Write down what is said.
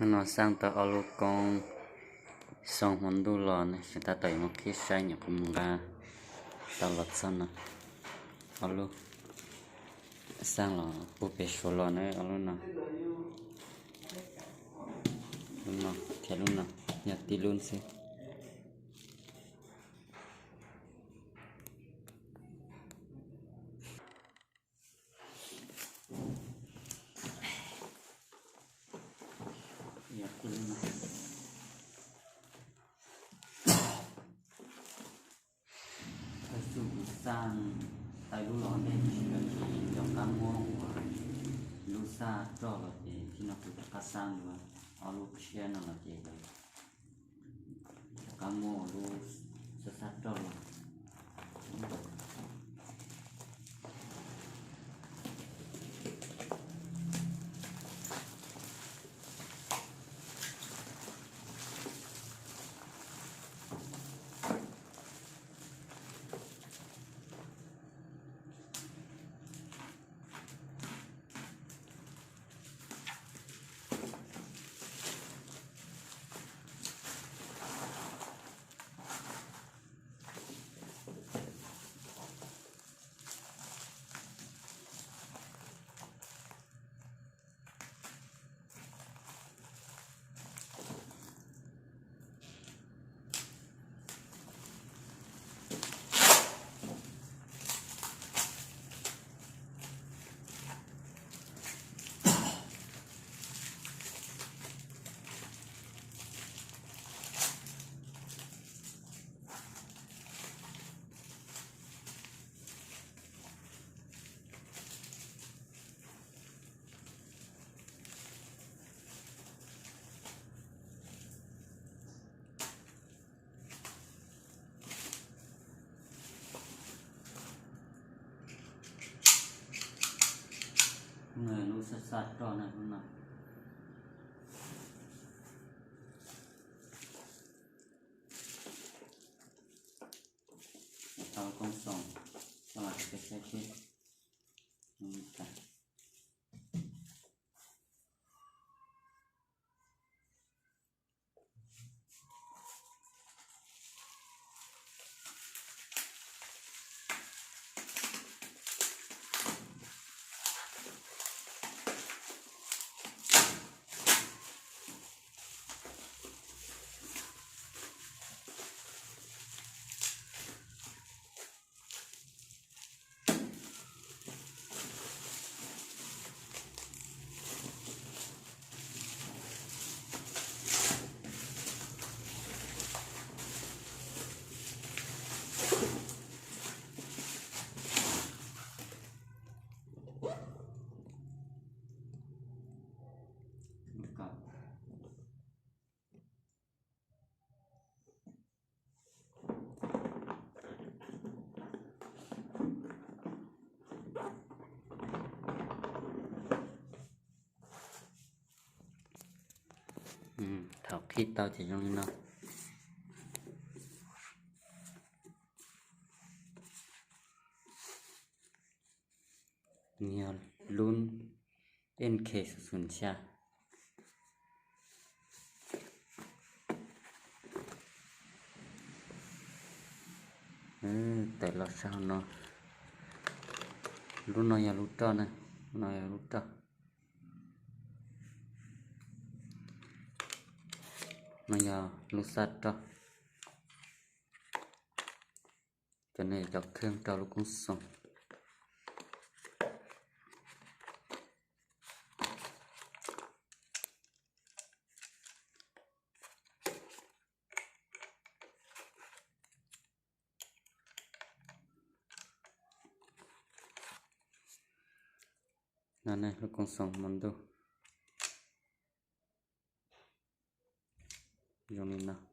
nó sang ta alo con xong món đồ lò này người ta tẩy một cái xay nhỉ cũng ra ta lật xong nè alo sang là bộ bể số lò này alo nè luôn nè theo luôn nè nhặt đi luôn xem sang tại lúc đó đây chỉ là chỉ trong cam mua và lúc xa cho là thì nó cũng cắt sang rồi ở lúc xe nó là chỉ là cam mua lúc sát cho là người lúc sát cho này luôn nè tao con sòng cho lại cái xe chết thảo khi tao chỉ trong nó nhiều luôn en kê sụn xa tại là sao nó lúc này là lúc đó này này là lúc đó này là lúc sát đó cho nên cho thương cho lúc cũng xong này lúc cũng xong mình đâu dùng nào